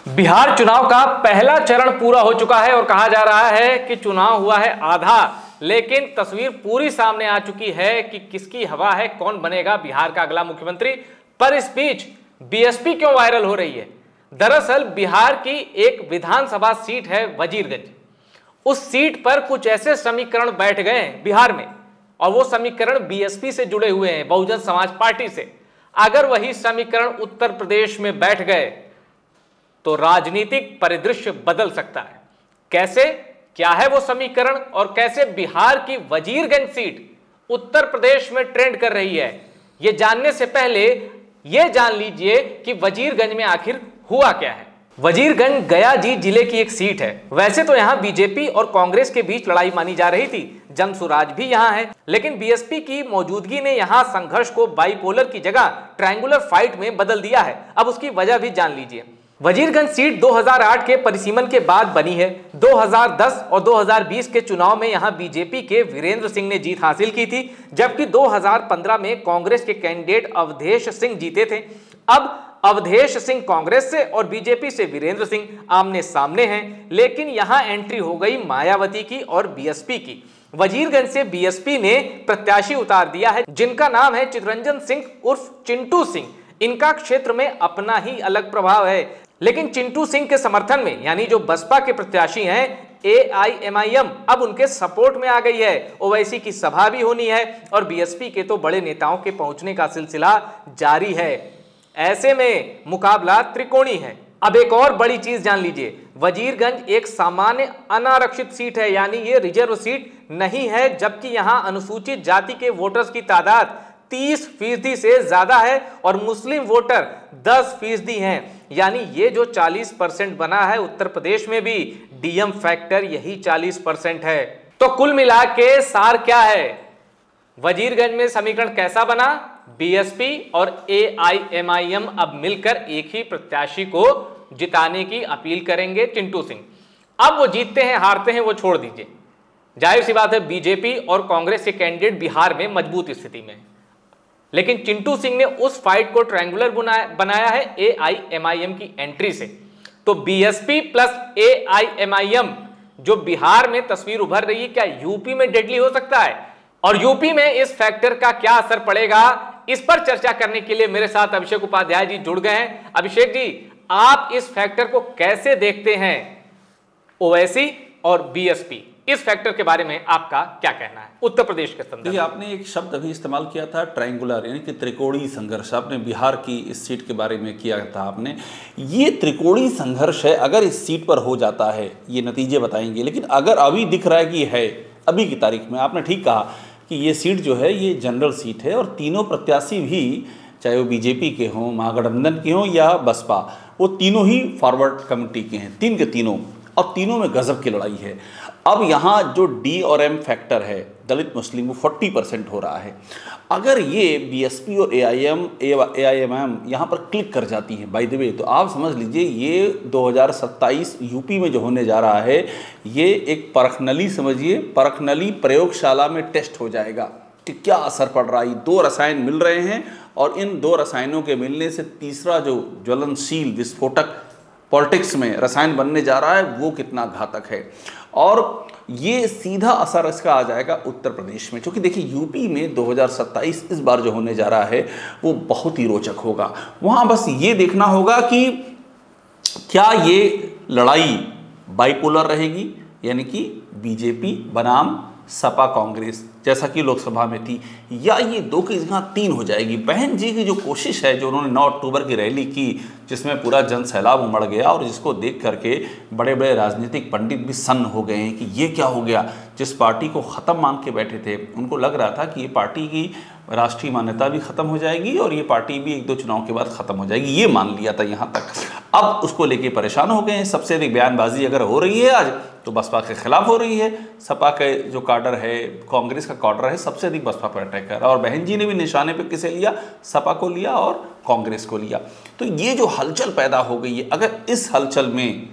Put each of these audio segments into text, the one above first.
बिहार चुनाव का पहला चरण पूरा हो चुका है और कहा जा रहा है कि चुनाव हुआ है आधा, लेकिन तस्वीर पूरी सामने आ चुकी है कि किसकी हवा है, कौन बनेगा बिहार का अगला मुख्यमंत्री। पर इस बीच बीएसपी क्यों वायरल हो रही है? दरअसल बिहार की एक विधानसभा सीट है वजीरगंज। उस सीट पर कुछ ऐसे समीकरण बैठ गए हैं बिहार में, और वो समीकरण बीएसपी से जुड़े हुए हैं, बहुजन समाज पार्टी से। अगर वही समीकरण उत्तर प्रदेश में बैठ गए तो राजनीतिक परिदृश्य बदल सकता है। कैसे, क्या है वो समीकरण और कैसे बिहार की वजीरगंज सीट उत्तर प्रदेश में ट्रेंड कर रही है, ये जानने से पहले ये जान लीजिए कि वजीरगंज में आखिर हुआ क्या है। वजीरगंज गयाजी जिले की एक सीट है। वैसे तो यहां बीजेपी और कांग्रेस के बीच लड़ाई मानी जा रही थी, जनसुराज भी यहां है, लेकिन बीएसपी की मौजूदगी ने यहां संघर्ष को बाइपोलर की जगह ट्रायंगुलर फाइट में बदल दिया है। अब उसकी वजह भी जान लीजिए। वजीरगंज सीट 2008 के परिसीमन के बाद बनी है। 2010 और 2020 के चुनाव में यहां बीजेपी के वीरेंद्र सिंह ने जीत हासिल की थी, जबकि 2015 में कांग्रेस के कैंडिडेट अवधेश सिंह जीते थे। अब अवधेश सिंह कांग्रेस से और बीजेपी से वीरेंद्र सिंह आमने सामने हैं, लेकिन यहां एंट्री हो गई मायावती की और बीएसपी की। वजीरगंज से बीएसपी ने प्रत्याशी उतार दिया है, जिनका नाम है चितरंजन सिंह उर्फ चिंटू सिंह। इनका क्षेत्र में अपना ही अलग प्रभाव है, लेकिन चिंटू सिंह के समर्थन में, यानी जो बसपा के प्रत्याशी हैं, एआईएमआईएम अब उनके सपोर्ट में आ गई है। ओवैसी की सभा भी होनी है और बीएसपी के तो बड़े नेताओं के पहुंचने का सिलसिला जारी है। ऐसे में मुकाबला त्रिकोणी है। अब एक और बड़ी चीज जान लीजिए, वजीरगंज एक सामान्य अनारक्षित सीट है, यानी ये रिजर्व सीट नहीं है, जबकि यहां अनुसूचित जाति के वोटर्स की तादाद 30% से ज्यादा है और मुस्लिम वोटर 10% हैं। यानी ये जो 40% बना है, उत्तर प्रदेश में भी डीएम फैक्टर यही 40% है। तो कुल मिला के सार क्या है? वजीरगंज में समीकरण कैसा बना? बीएसपी और एआईएमआईएम अब मिलकर एक ही प्रत्याशी को जिताने की अपील करेंगे, चिंटू सिंह। अब वो जीतते हैं हारते हैं वो छोड़ दीजिए, जाहिर सी बात है बीजेपी और कांग्रेस के कैंडिडेट बिहार में मजबूत स्थिति में, लेकिन चिंटू सिंह ने उस फाइट को ट्रायंगुलर बनाया है एआईएमआईएम की एंट्री से। तो बीएसपी प्लस एआईएमआईएम जो बिहार में तस्वीर उभर रही है, क्या यूपी में डेडली हो सकता है? और यूपी में इस फैक्टर का क्या असर पड़ेगा, इस पर चर्चा करने के लिए मेरे साथ अभिषेक उपाध्याय जी जुड़ गए हैं। अभिषेक जी, आप इस फैक्टर को कैसे देखते हैं? ओवैसी और बीएसपी, इस फैक्टर के बारे में आपका क्या कहना है उत्तर प्रदेश के संदर्भ में? आपने एक शब्द अभी इस्तेमाल किया था, ट्रायंगुलर, यानी कि त्रिकोणीय संघर्ष। आपने बिहार की इस सीट के बारे में किया था आपने। ये त्रिकोणीय संघर्ष है, अगर इस सीट पर हो जाता है, ये नतीजे बताएंगे। लेकिन अगर अभी दिख रहा है कि है, अभी की तारीख में, आपने ठीक कहा कि ये सीट जो है ये जनरल सीट है और तीनों प्रत्याशी भी, चाहे वो बीजेपी के हों, महागठबंधन के हों या बसपा, वो तीनों ही फॉरवर्ड कमेटी के हैं, तीन के तीनों, और तीनों में गजब की लड़ाई है। अब यहाँ जो डी और एम फैक्टर है, दलित मुस्लिम, वो 40% हो रहा है। अगर ये बीएसपी और एआईएमआईएम यहाँ पर क्लिक कर जाती है, बाय द वे, तो आप समझ लीजिए ये 2027 यूपी में जो होने जा रहा है, ये एक परखनली, समझिए परखनली प्रयोगशाला में टेस्ट हो जाएगा कि क्या असर पड़ रहा है। 2 रसायन मिल रहे हैं और इन 2 रसायनों के मिलने से तीसरा जो ज्वलनशील विस्फोटक पॉलिटिक्स में रसायन बनने जा रहा है, वो कितना घातक है। और ये सीधा असर इसका आ जाएगा उत्तर प्रदेश में, क्योंकि देखिए यूपी में 2027 इस बार जो होने जा रहा है वो बहुत ही रोचक होगा। वहाँ बस ये देखना होगा कि क्या ये लड़ाई बाइपोलर रहेगी, यानी कि बीजेपी बनाम सपा कांग्रेस जैसा कि लोकसभा में थी, या ये 2 की जगह 3 हो जाएगी। बहन जी की जो कोशिश है, जो उन्होंने 9 अक्टूबर की रैली की, जिसमें पूरा जन सैलाब उमड़ गया और जिसको देख करके बड़े बड़े राजनीतिक पंडित भी सन्न हो गए हैं कि ये क्या हो गया। जिस पार्टी को ख़त्म मान के बैठे थे, उनको लग रहा था कि ये पार्टी की राष्ट्रीय मान्यता भी ख़त्म हो जाएगी और ये पार्टी भी 1-2 चुनाव के बाद ख़त्म हो जाएगी, ये मान लिया था यहाँ तक। अब उसको लेके परेशान हो गए हैं। सबसे अधिक बयानबाजी अगर हो रही है आज, तो बसपा के खिलाफ हो रही है। सपा के जो काडर है, कांग्रेस का काडर है, सबसे अधिक बसपा पर अटैक कर रहा है। और बहन जी ने भी निशाने पे किसे लिया? सपा को लिया और कांग्रेस को लिया। तो ये जो हलचल पैदा हो गई है, अगर इस हलचल में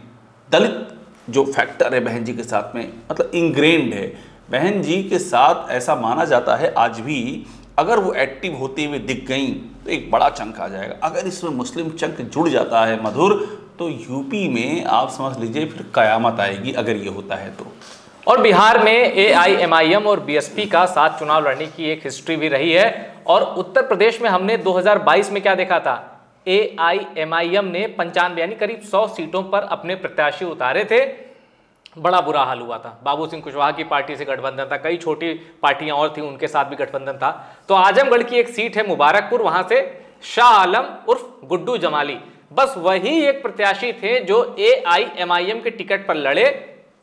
दलित जो फैक्टर है बहन जी के साथ में, मतलब इंग्रेन्ड है, बहन जी के साथ ऐसा माना जाता है आज भी, अगर वो एक्टिव होते हुए दिख गई तो एक बड़ा चंक आ जाएगा। अगर इसमें मुस्लिम चंक जुड़ जाता है मधुर, तो तो यूपी में आप समझ लीजिए फिर कयामत आएगी अगर ये होता है तो। और बिहार में AIMIM और BSP का साथ चुनाव लड़ने की एक हिस्ट्री भी रही है। और उत्तर प्रदेश में हमने 2022 में क्या देखा था, AIMIM ने 95 यानी करीब 100 सीटों पर अपने प्रत्याशी उतारे थे। बड़ा बुरा हाल हुआ था। बाबू सिंह कुशवाहा की पार्टी से गठबंधन था, कई छोटी पार्टियां और थी उनके साथ भी गठबंधन था। तो आजमगढ़ की एक सीट है मुबारकपुर, वहां से शाह आलम उर्फ गुड्डू जमाली, बस वही एक प्रत्याशी थे जो AIMIM के टिकट पर लड़े,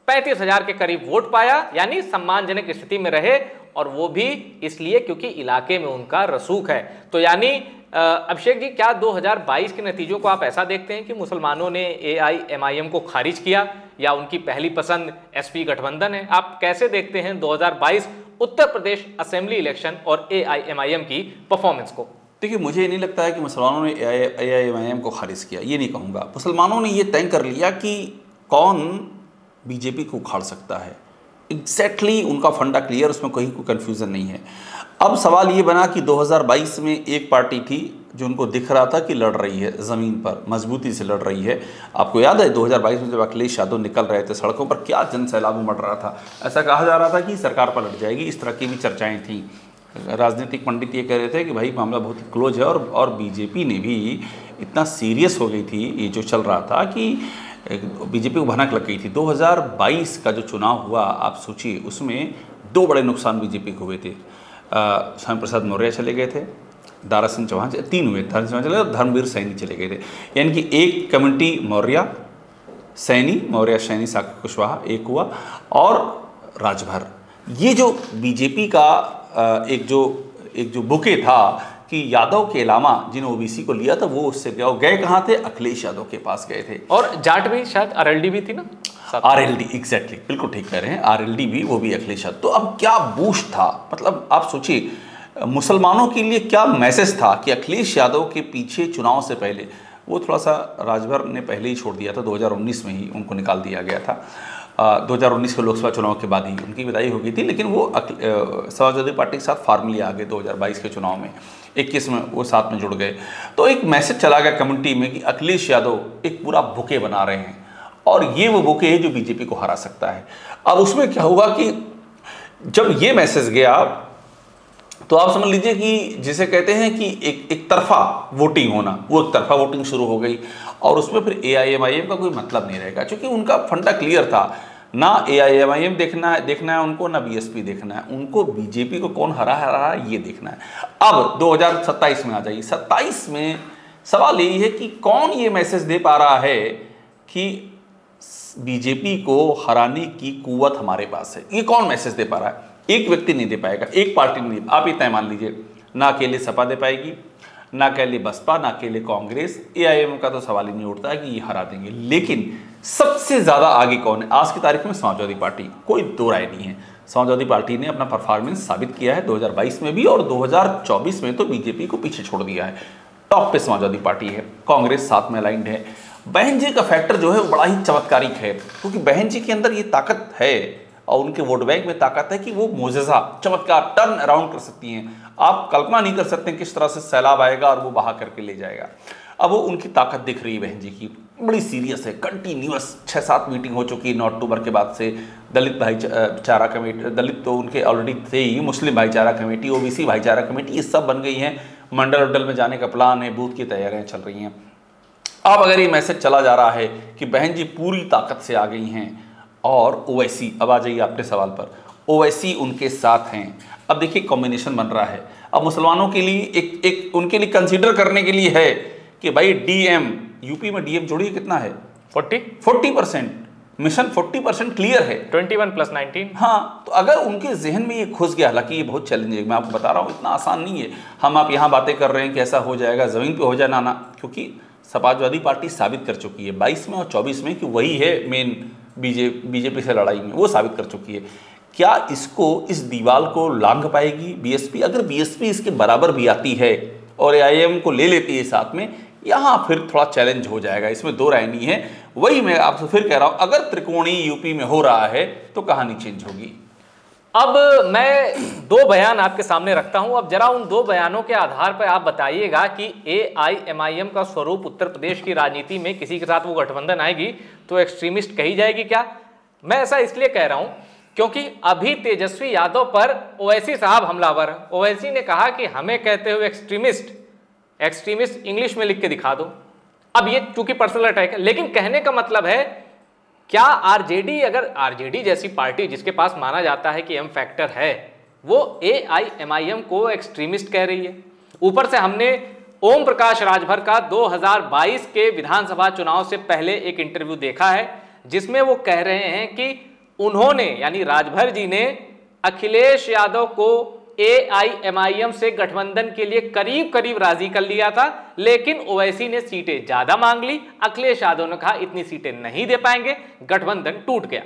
35,000 के करीब वोट पाया, यानी सम्मानजनक स्थिति में रहे। और वो भी इसलिए क्योंकि इलाके में उनका रसूख है। तो यानी अभिषेक जी, क्या 2022 के नतीजों को आप ऐसा देखते हैं कि मुसलमानों ने AIMIM को खारिज किया या उनकी पहली पसंद SP गठबंधन है? आप कैसे देखते हैं 2022 उत्तर प्रदेश असेंबली इलेक्शन और AIMIM की परफॉर्मेंस को? देखिए, मुझे नहीं लगता है कि मुसलमानों ने AIMIM को खारिज किया, ये नहीं कहूँगा। मुसलमानों ने ये तय कर लिया कि कौन बीजेपी को उखाड़ सकता है। एग्जैक्टली उनका फंडा क्लियर, उसमें कहीं कोई कन्फ्यूज़न नहीं है। अब सवाल ये बना कि 2022 में एक पार्टी थी जो उनको दिख रहा था कि लड़ रही है, ज़मीन पर मजबूती से लड़ रही है। आपको याद है 2022 में जब अखिलेश यादव निकल रहे थे सड़कों पर, क्या जन सैलाब उमड़ रहा था। ऐसा कहा जा रहा था कि सरकार पर लड़ जाएगी, इस तरह की भी चर्चाएँ थीं। राजनीतिक पंडित ये कह रहे थे कि भाई मामला बहुत ही क्लोज है। और बीजेपी ने भी इतना सीरियस हो गई थी ये जो चल रहा था कि बीजेपी को भनक लग गई थी। 2022 का जो चुनाव हुआ, आप सोचिए, उसमें 2 बड़े नुकसान बीजेपी को हुए थे। श्यामा प्रसाद मौर्य चले गए थे, दारा सिंह चौहान, 3 हुए, दारा सिंह चौहान चले गए, धर्मवीर सैनी चले गए थे। यानी कि एक कमेटी मौर्य सैनी साकिब कुशवाहा एक हुआ, और राजभर। ये जो बीजेपी का एक जो बुके था कि यादव के अलावा जिन OBC को लिया था वो उससे गए कहाँ थे, अखिलेश यादव के पास गए थे। और जाट भी शायद RLD भी थी ना, RLD, एग्जैक्टली, बिल्कुल ठीक कह रहे हैं, RLD भी, वो भी अखिलेश यादव। तो अब क्या बूस्ट था, मतलब आप सोचिए मुसलमानों के लिए क्या मैसेज था कि अखिलेश यादव के पीछे चुनाव से पहले वो थोड़ा सा राजभर ने पहले ही छोड़ दिया था, 2019 में ही उनको निकाल दिया गया था। 2019 के लोकसभा चुनाव के बाद ही उनकी विदाई हो गई थी, लेकिन वो समाजवादी पार्टी के साथ फार्मली आ गए 2022 के चुनाव में। 21 में वो साथ में जुड़ गए। तो एक मैसेज चला गया कम्युनिटी में कि अखिलेश यादव एक पूरा बुके बना रहे हैं और ये वो बुके है जो बीजेपी को हरा सकता है। अब उसमें क्या हुआ कि जब ये मैसेज गया तो आप समझ लीजिए कि जिसे कहते हैं कि एक तरफा वोटिंग होना, वो एक तरफा वोटिंग शुरू हो गई। और उसमें फिर AIMIM का कोई मतलब नहीं रहेगा, क्योंकि उनका फंडा क्लियर था, ना AIMIM देखना है उनको, ना BSP देखना है उनको, बीजेपी को कौन हरा ये देखना है। अब 2027 में आ जाइए। 27 में सवाल यही है कि कौन ये मैसेज दे पा रहा है कि बीजेपी को हराने की कुव्वत हमारे पास है। ये कौन मैसेज दे पा रहा है? एक व्यक्ति नहीं दे पाएगा, एक पार्टी नहीं। आप ही तय मान लीजिए, ना अकेले सपा दे पाएगी, ना अकेले बसपा, ना अकेले कांग्रेस। AIM का तो सवाल ही नहीं उठता है कि ये हरा देंगे। लेकिन सबसे ज़्यादा आगे कौन है आज की तारीख में? समाजवादी पार्टी, कोई दो राय नहीं है। समाजवादी पार्टी ने अपना परफॉर्मेंस साबित किया है 2022 में भी, और 2024 में तो बीजेपी को पीछे छोड़ दिया है। टॉप पे समाजवादी पार्टी है, कांग्रेस साथ में अलाइंड है। बहन जी का फैक्टर जो है वो बड़ा ही चमत्कारिक है, क्योंकि बहन जी के अंदर ये ताकत है और उनके वोट बैंक में ताकत है कि वो मोजेज़ा चमत्कार टर्न अराउंड कर सकती हैं। आप कल्पना नहीं कर सकते किस तरह से सैलाब आएगा और वो बहा करके ले जाएगा। अब वो उनकी ताकत दिख रही है बहन जी की, बड़ी सीरियस है, कंटिन्यूअस 6-7 मीटिंग हो चुकी है 9 अक्टूबर के बाद से। दलित भाईचारा कमेटी, दलित तो उनके ऑलरेडी थे ही, मुस्लिम भाईचारा कमेटी, OBC भाईचारा कमेटी, ये सब बन गई हैं। मंडल में जाने का प्लान है, बूथ की तैयारियाँ चल रही हैं। अब अगर ये मैसेज चला जा रहा है कि बहन जी पूरी ताकत से आ गई हैं और OIC, अब आ जाइए आपके सवाल पर, OIC उनके साथ हैं। अब देखिए कॉम्बिनेशन बन रहा है। अब मुसलमानों के लिए एक उनके लिए कंसीडर करने के लिए है कि भाई DM, यूपी में DM जोड़िए कितना है, 40%, मिशन 40% क्लियर है, 21 + 19। हाँ, तो अगर उनके जहन में ये घुस गया, हालांकि ये बहुत चैलेंजिंग, मैं आपको बता रहा हूँ, इतना आसान नहीं है। हम आप यहाँ बातें कर रहे हैं कि ऐसा हो जाएगा, ज़मीन पे हो जाए ना, क्योंकि समाजवादी पार्टी साबित कर चुकी है 22 में और 24 में कि वही है मेन बीजेपी से लड़ाई में, वो साबित कर चुकी है। क्या इस दीवार को लांघ पाएगी BSP? अगर BSP इसके बराबर भी आती है और AIM को ले लेती है साथ में, यहाँ फिर थोड़ा चैलेंज हो जाएगा, इसमें दो राय नहीं है। वही मैं आपसे फिर कह रहा हूँ, अगर त्रिकोणीय यूपी में हो रहा है तो कहानी चेंज होगी। अब मैं दो बयान आपके सामने रखता हूं, अब जरा उन दो बयानों के आधार पर आप बताइएगा कि AIMIM का स्वरूप उत्तर प्रदेश की राजनीति में किसी के साथ वो गठबंधन आएगी तो एक्सट्रीमिस्ट कही जाएगी क्या? मैं ऐसा इसलिए कह रहा हूं क्योंकि अभी तेजस्वी यादव पर ओवैसी साहब हमलावर। ओवैसी ने कहा कि हमें कहते हुए एक्सट्रीमिस्ट इंग्लिश में लिख के दिखा दो। अब ये चूंकि पर्सनल अटैक है, लेकिन कहने का मतलब है क्या आरजेडी, अगर आरजेडी जैसी पार्टी जिसके पास माना जाता है कि एम फैक्टर है, वो AIMIM को एक्सट्रीमिस्ट कह रही है? ऊपर से हमने ओम प्रकाश राजभर का 2022 के विधानसभा चुनाव से पहले एक इंटरव्यू देखा है जिसमें वो कह रहे हैं कि उन्होंने यानी राजभर जी ने अखिलेश यादव को AIMIM से गठबंधन के लिए करीब करीब राजी कर लिया था, लेकिन ओवैसी ने सीटें ज्यादा मांग ली। अखिलेश यादव ने कहा इतनी सीटें नहीं दे पाएंगे, गठबंधन टूट गया।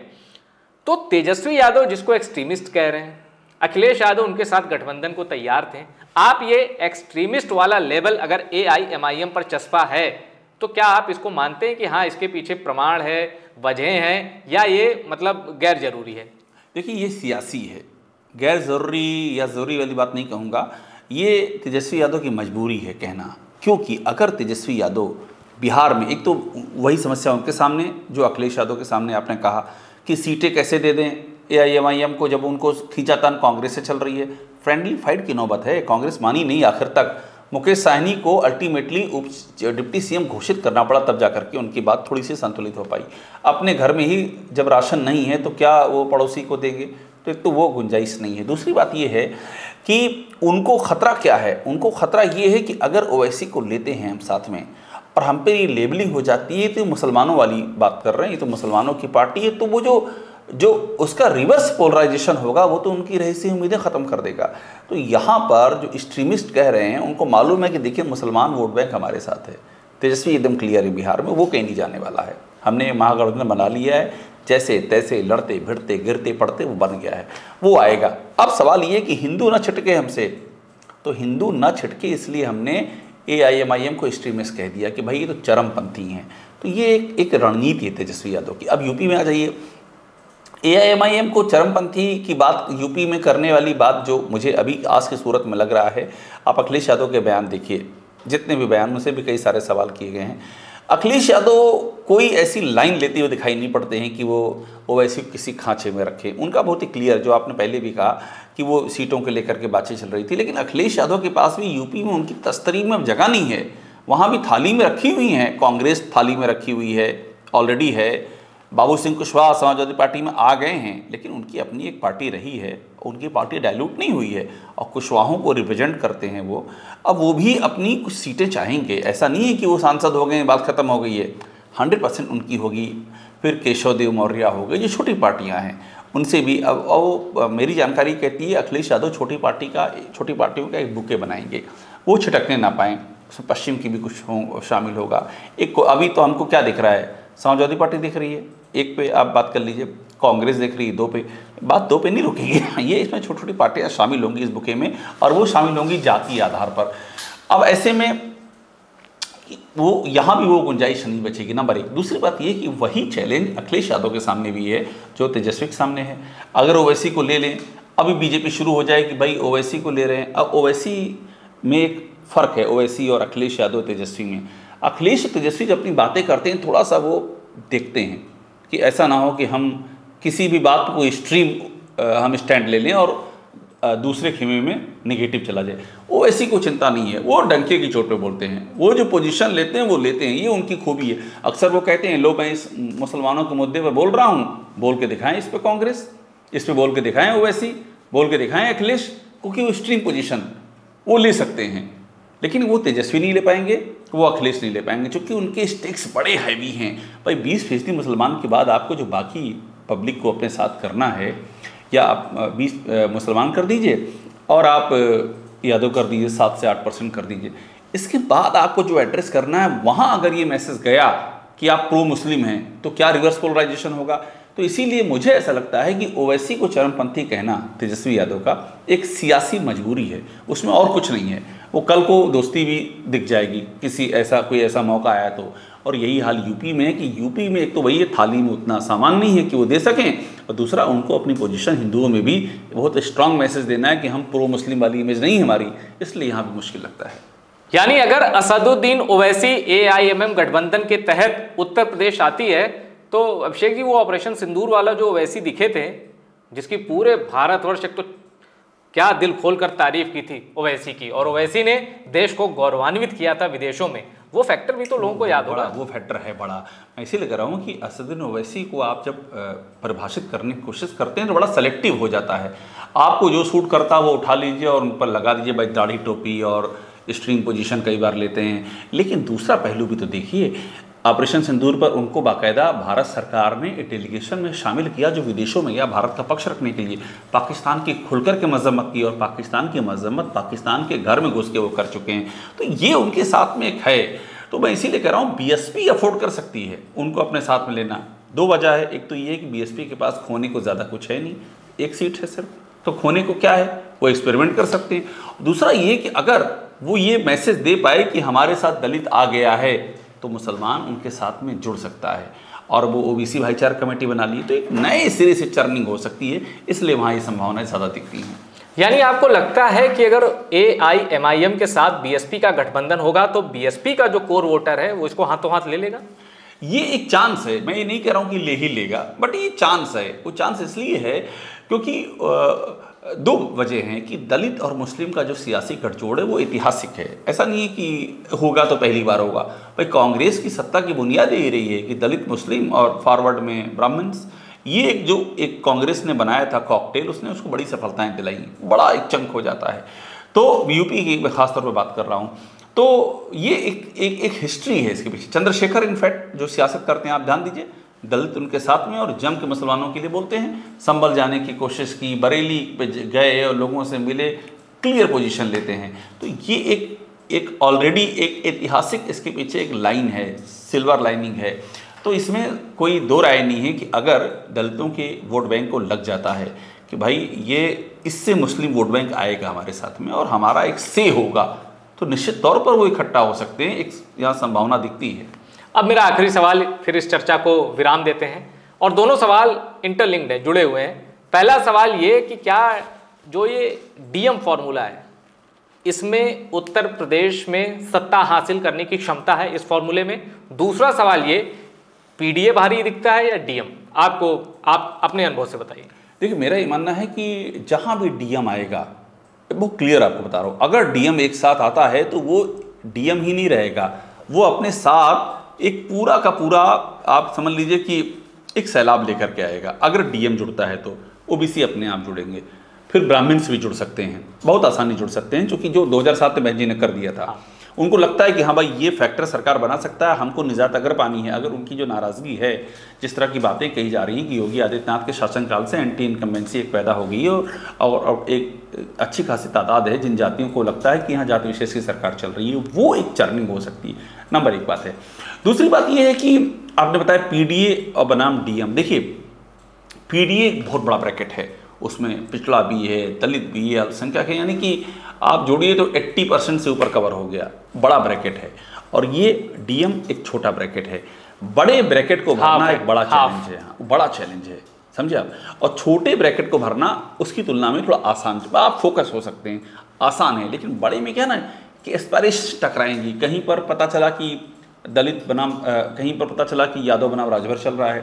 तो तेजस्वी यादव जिसको एक्सट्रीमिस्ट कह रहे हैं, अखिलेश यादव उनके साथ गठबंधन को तैयार थे। आप ये एक्सट्रीमिस्ट वाला लेवल अगर AIMIM पर चस्पा है तो क्या आप इसको मानते हैं कि हाँ इसके पीछे प्रमाण है, वजह है, या ये मतलब गैर जरूरी है? देखिए, ये सियासी है, गैर ज़रूरी या ज़रूरी वाली बात नहीं कहूँगा। ये तेजस्वी यादव की मजबूरी है कहना, क्योंकि अगर तेजस्वी यादव बिहार में, एक तो वही समस्या उनके सामने जो अखिलेश यादव के सामने आपने कहा कि सीटें कैसे दे दें AIMIM को, जब उनको खींचातान कांग्रेस से चल रही है। फ्रेंडली फाइट की नौबत है, कांग्रेस मानी नहीं आखिर तक। मुकेश साहनी को अल्टीमेटली डिप्टी CM घोषित करना पड़ा, तब जाकर के उनकी बात थोड़ी सी संतुलित हो पाई। अपने घर में ही जब राशन नहीं है तो क्या वो पड़ोसी को देंगे? तो एक तो वो गुंजाइश नहीं है। दूसरी बात ये है कि उनको खतरा क्या है? उनको खतरा ये है कि अगर ओवैसी को लेते हैं हम साथ में और हम पे ये लेबलिंग हो जाती है, तो मुसलमानों वाली बात कर रहे हैं, ये तो मुसलमानों की पार्टी है, तो वो जो उसका रिवर्स पोलराइजेशन होगा वो तो उनकी रही उम्मीदें ख़त्म कर देगा। तो यहाँ पर जो एक्सट्रीमिस्ट कह रहे हैं उनको मालूम है कि देखिए मुसलमान वोट बैंक हमारे साथ है। तेजस्वी एकदम क्लियर है, बिहार में वो कहीं नहीं जाने वाला है। हमने महागठबंधन बना लिया है, जैसे तैसे लड़ते भिड़ते गिरते पड़ते वो बन गया है, वो आएगा। अब सवाल ये कि हिंदू ना छिटके हमसे, तो हिंदू ना छिटके इसलिए हमने AIMIM को एक्सट्रीमिस्ट कह दिया कि भाई ये तो चरमपंथी हैं। तो ये एक रणनीति है तेजस्वी यादव की। अब यूपी में आ जाइए, AIMIM को चरमपंथी की बात यूपी में करने वाली बात जो मुझे अभी आज की सूरत में लग रहा है, आप अखिलेश यादव के बयान देखिए, जितने भी बयान उनसे भी कई सारे सवाल किए गए हैं। अखिलेश यादव कोई ऐसी लाइन लेते हुए दिखाई नहीं पड़ते हैं कि वो ओवैसी किसी खांचे में रखे। उनका बहुत ही क्लियर, जो आपने पहले भी कहा कि वो सीटों के लेकर के बातें चल रही थी, लेकिन अखिलेश यादव के पास भी यूपी में उनकी तस्तरी में अब जगह नहीं है। वहाँ भी थाली में रखी हुई हैं, कांग्रेस थाली में रखी हुई है, ऑलरेडी है। बाबू सिंह कुशवाहा समाजवादी पार्टी में आ गए हैं, लेकिन उनकी अपनी एक पार्टी रही है, उनकी पार्टी डायलूट नहीं हुई है और कुशवाहों को रिप्रेजेंट करते हैं वो। अब वो भी अपनी कुछ सीटें चाहेंगे, ऐसा नहीं है कि वो सांसद हो गए बात खत्म हो गई है, 100% उनकी होगी। फिर केशव देव मौर्य हो गए, जो छोटी पार्टियां हैं उनसे भी। अब मेरी जानकारी कहती है अखिलेश यादव छोटी पार्टियों का एक बुके बनाएंगे, वो छिटकने ना पाएँ। उसमें पश्चिम की भी कुछ शामिल होगा। एक अभी तो हमको क्या दिख रहा है, समाजवादी पार्टी दिख रही है, एक पे आप बात कर लीजिए, कांग्रेस देख रही है, दो पे। बात दो पे नहीं रुकेगी, ये इसमें छोटी छोटी पार्टियां शामिल होंगी इस बुके में, और वो शामिल होंगी जातीय आधार पर। अब ऐसे में वो यहाँ भी वो गुंजाइश नहीं बचेगी, नंबर एक। दूसरी बात ये कि वही चैलेंज अखिलेश यादव के सामने भी है जो तेजस्वी के सामने है। अगर ओवैसी को ले लें, अभी बीजेपी शुरू हो जाए कि भाई ओवैसी को ले रहे हैं। अब ओवैसी में एक फ़र्क है, ओवैसी और अखिलेश यादव तेजस्वी में। अखिलेश तेजस्वी जब अपनी बातें करते हैं थोड़ा सा वो देखते हैं कि ऐसा ना हो कि हम किसी भी बात को एक्सट्रीम हम स्टैंड ले लें और दूसरे खेमे में निगेटिव चला जाए। वो ऐसी कोई चिंता नहीं है, वो डंके की चोट पे बोलते हैं, वो जो पोजीशन लेते हैं वो लेते हैं, ये उनकी खूबी है। अक्सर वो कहते हैं लो मैं इस मुसलमानों के मुद्दे पर बोल रहा हूँ, बोल के दिखाएं इस पर कांग्रेस, इस पर बोल के दिखाएं ओवैसी, बोल के दिखाएं अखिलेश, क्योंकि वो एक्सट्रीम पोजीशन वो ले सकते हैं। लेकिन वो तेजस्वी नहीं ले पाएंगे, वो अखिलेश नहीं ले पाएंगे, क्योंकि उनके स्टेक्स बड़े हैवी हैं। भाई 20% मुसलमान के बाद आपको जो बाकी पब्लिक को अपने साथ करना है, या आप 20 मुसलमान कर दीजिए और आप यादव कर दीजिए 7 से 8% कर दीजिए, इसके बाद आपको जो एड्रेस करना है वहाँ अगर ये मैसेज गया कि आप प्रो मुस्लिम हैं तो क्या रिवर्स पोलराइजेशन होगा। तो इसीलिए मुझे ऐसा लगता है कि ओवैसी को चरमपंथी कहना तेजस्वी यादव का एक सियासी मजबूरी है, उसमें और कुछ नहीं है। वो कल को दोस्ती भी दिख जाएगी, कोई ऐसा मौका आया तो और यही हाल यूपी में है कि यूपी में एक तो वही थाली में उतना सामान नहीं है कि वो दे सकें, और दूसरा उनको अपनी पोजीशन हिंदुओं में भी बहुत स्ट्रांग मैसेज देना है कि हम प्रो मुस्लिम वाली इमेज नहीं है हमारी, इसलिए यहाँ भी मुश्किल लगता है। यानी अगर असदुद्दीन ओवैसी AIMM गठबंधन के तहत उत्तर प्रदेश आती है तो अभिषेक जी वो ऑपरेशन सिंदूर वाला जो ओवैसी दिखे थे, जिसकी पूरे भारतवर्ष एक तो क्या दिल खोलकर तारीफ की थी ओवैसी की, और ओवैसी ने देश को गौरवान्वित किया था विदेशों में, वो फैक्टर भी तो लोगों को याद होगा। वो फैक्टर है बड़ा। मैं इसीलिए कह रहा हूँ कि असदुद्दीन ओवैसी को आप जब परिभाषित करने की कोशिश करते हैं तो बड़ा सेलेक्टिव हो जाता है। आपको जो सूट करता है वो उठा लीजिए और उन पर लगा दीजिए, भाई दाढ़ी टोपी और स्ट्रीम पोजीशन कई बार लेते हैं। लेकिन दूसरा पहलू भी तो देखिए, ऑपरेशन सिंदूर पर उनको बाकायदा भारत सरकार ने एक डेलीगेशन में शामिल किया जो विदेशों में या भारत का पक्ष रखने के लिए पाकिस्तान की खुलकर के मजम्मत की, और पाकिस्तान की मजम्मत पाकिस्तान के घर में घुस के वो कर चुके हैं। तो ये उनके साथ में एक है। तो मैं इसीलिए कह रहा हूँ BSP अफोर्ड कर सकती है उनको अपने साथ में लेना। दो वजह है, एक तो ये है कि BSP के पास खोने को ज़्यादा कुछ है नहीं, एक सीट है सिर्फ, तो खोने को क्या है, वो एक्सपेरिमेंट कर सकते हैं। दूसरा ये कि अगर वो ये मैसेज दे पाए कि हमारे साथ दलित आ गया है तो मुसलमान उनके साथ में जुड़ सकता है, और वो OBC भाईचारा कमेटी बना ली तो एक नए सिरे से चर्निंग हो सकती है, इसलिए वहाँ ये संभावनाएं ज़्यादा दिखती हैं। यानी आपको लगता है कि अगर AIMIM के साथ BSP का गठबंधन होगा तो BSP का जो कोर वोटर है वो इसको हाथों हाथ ले लेगा? ये एक चांस है, मैं ये नहीं कह रहा हूँ कि ले ही लेगा, बट ये चांस है। वो चांस इसलिए है क्योंकि दो वजह हैं कि दलित और मुस्लिम का जो सियासी गठजोड़ है वो ऐतिहासिक है। ऐसा नहीं है कि होगा तो पहली बार होगा। भाई कांग्रेस की सत्ता की बुनियाद यही रही है कि दलित मुस्लिम और फॉरवर्ड में ब्राह्मण्स, ये एक कांग्रेस ने बनाया था कॉकटेल, उसने उसको बड़ी सफलताएं दिलाई, बड़ा एक चंक हो जाता है। तो यूपी की मैं खासतौर पर बात कर रहा हूँ, तो ये एक हिस्ट्री है इसके पीछे। चंद्रशेखर इनफैक्ट जो सियासत करते हैं, आप ध्यान दीजिए, दलित उनके साथ में और जम के मुसलमानों के लिए बोलते हैं, संभल जाने की कोशिश की, बरेली पे गए और लोगों से मिले, क्लियर पोजीशन लेते हैं। तो ये एक ऑलरेडी एक ऐतिहासिक इसके पीछे एक लाइन है, सिल्वर लाइनिंग है। तो इसमें कोई दो राय नहीं है कि अगर दलितों के वोट बैंक को लग जाता है कि भाई ये इससे मुस्लिम वोट बैंक आएगा हमारे साथ में और हमारा एक से होगा, तो निश्चित तौर पर वो इकट्ठा हो सकते हैं, एक यहाँ संभावना दिखती है। अब मेरा आखिरी सवाल, फिर इस चर्चा को विराम देते हैं, और दोनों सवाल इंटरलिंक्ड हैं, जुड़े हुए हैं। पहला सवाल ये कि क्या जो ये DM फॉर्मूला है, इसमें उत्तर प्रदेश में सत्ता हासिल करने की क्षमता है इस फॉर्मूले में? दूसरा सवाल ये, PDA भारी दिखता है या DM? आप अपने अनुभव से बताइए। देखिए, मेरा ये मानना है कि जहाँ भी DM आएगा, वो क्लियर आपको बता रहा हूँ, अगर DM एक साथ आता है तो वो DM ही नहीं रहेगा, वो अपने साथ एक पूरा का पूरा, आप समझ लीजिए कि एक सैलाब लेकर के आएगा। अगर DM जुड़ता है तो OBC अपने आप जुड़ेंगे, फिर ब्राह्मण्स भी जुड़ सकते हैं, बहुत आसानी जुड़ सकते हैं, क्योंकि जो 2007 में बहन जी ने कर दिया था, उनको लगता है कि हाँ भाई ये फैक्टर सरकार बना सकता है, हमको निजात अगर पानी है। अगर उनकी जो नाराज़गी है, जिस तरह की बातें कही जा रही हैं कि योगी आदित्यनाथ के शासनकाल से एंटी इनकम्बेंसी एक पैदा हो गई और एक अच्छी खासी तादाद है जिन जातियों को लगता है कि यहाँ जाति विशेष की सरकार चल रही है, वो एक चर्निंग हो सकती है। नंबर एक बात है। दूसरी बात ये है कि आपने बताया PDA और बनाम DM। देखिए, PDA एक बहुत बड़ा ब्रैकेट है, उसमें पिछड़ा भी है, दलित भी है, अल्पसंख्यक है, यानी कि आप जोड़िए तो 80% से ऊपर कवर हो गया, बड़ा ब्रैकेट है। और ये DM एक छोटा ब्रैकेट है। बड़े ब्रैकेट को भरना एक बड़ा चैलेंज है, बड़ा चैलेंज है, समझे आप। और छोटे ब्रैकेट को भरना उसकी तुलना में थोड़ा आसान, आप फोकस हो सकते हैं, आसान है। लेकिन बड़े में क्या ना कि एस्पायरेशन टकराएंगी। कहीं पर पता चला कि दलित बनाम, कहीं पर पता चला कि यादव बनाम राजभर चल रहा है,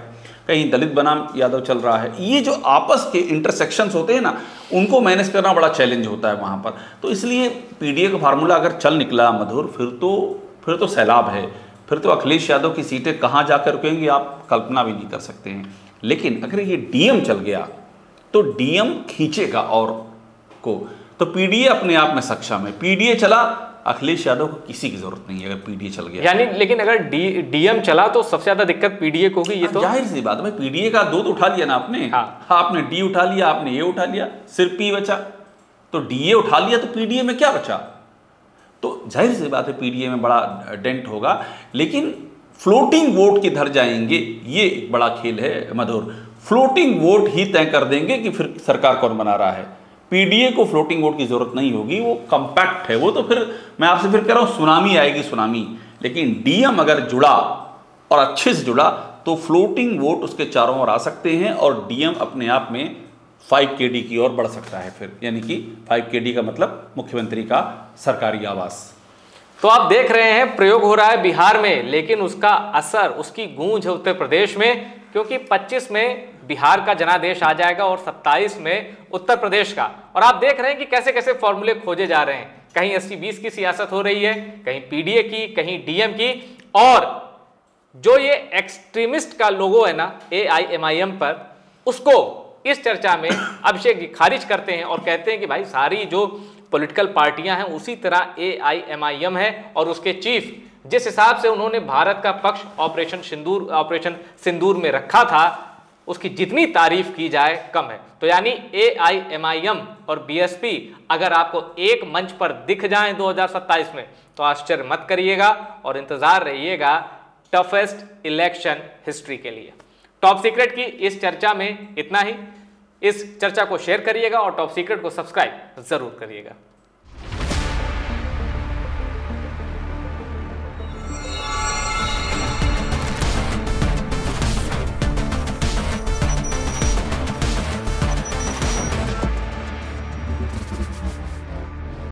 कहीं दलित बनाम यादव चल रहा है। ये जो आपस के इंटरसेक्शंस होते हैं ना, उनको मैनेज करना बड़ा चैलेंज होता है वहाँ पर। तो इसलिए PDA का फार्मूला अगर चल निकला मधुर, फिर तो सैलाब है, फिर तो अखिलेश यादव की सीटें कहाँ जाकर रुकेंगी आप कल्पना भी नहीं कर सकते हैं। लेकिन अगर ये DM चल गया तो DM खींचेगा और को, तो PDA अपने आप में सक्षम है। PDA चला, अखिलेश यादव को किसी की जरूरत नहीं है अगर PDA चल गया। यानी लेकिन अगर DM चला तो सबसे ज्यादा दिक्कत PDA को होगी। ये तो जाहिर सी बात है भाई, PDA का दो तो उठा लिया ना आपने। हाँ, आपने D उठा लिया, आपने A उठा लिया, सिर्फ P बचा। तो DA उठा लिया तो PDA में क्या बचा? तो जाहिर सी बात है PDA में बड़ा डेंट होगा। लेकिन फ्लोटिंग वोट किधर जाएंगे, ये एक बड़ा खेल है मधुर। फ्लोटिंग वोट ही तय कर देंगे कि फिर सरकार कौन बना रहा है। PDA को फ्लोटिंग वोट की जरूरत नहीं होगी, वो कंपैक्ट है। वो तो फिर मैं आपसे फिर कह रहा हूँ सुनामी आएगी, सुनामी। लेकिन DM अगर जुड़ा और अच्छे से जुड़ा तो फ्लोटिंग वोट उसके चारों ओर आ सकते हैं और डीएम अपने आप में 5 KD की ओर बढ़ सकता है फिर, यानी कि 5 KD का मतलब मुख्यमंत्री का सरकारी आवास। तो आप देख रहे हैं प्रयोग हो रहा है बिहार में, लेकिन उसका असर, उसकी गूंज है उत्तर प्रदेश में, क्योंकि 25 में बिहार का जनादेश आ जाएगा और 27 में उत्तर प्रदेश का। और आप देख रहे हैं कि कैसे कैसे फॉर्मूले खोजे जा रहे हैं, कहीं 80-20 की सियासत हो रही है, कहीं पीडीए की, कहीं डीएम की, और जो ये एक्सट्रीमिस्ट का लोगो है ना AIMIM पर, उसको इस चर्चा में अभिषेक जी खारिज करते हैं और कहते हैं कि भाई सारी जो पॉलिटिकल पार्टियां हैं उसी तरह AIMIM है, और उसके चीफ जिस हिसाब से उन्होंने भारत का पक्ष ऑपरेशन सिंदूर में रखा था, उसकी जितनी तारीफ की जाए कम है। तो यानी AIMIM और BSP अगर आपको एक मंच पर दिख जाएं 2027 में तो आश्चर्य मत करिएगा और इंतजार रहिएगा टफेस्ट इलेक्शन हिस्ट्री के लिए। टॉप सीक्रेट की इस चर्चा में इतना ही। इस चर्चा को शेयर करिएगा और टॉप सीक्रेट को सब्सक्राइब जरूर करिएगा।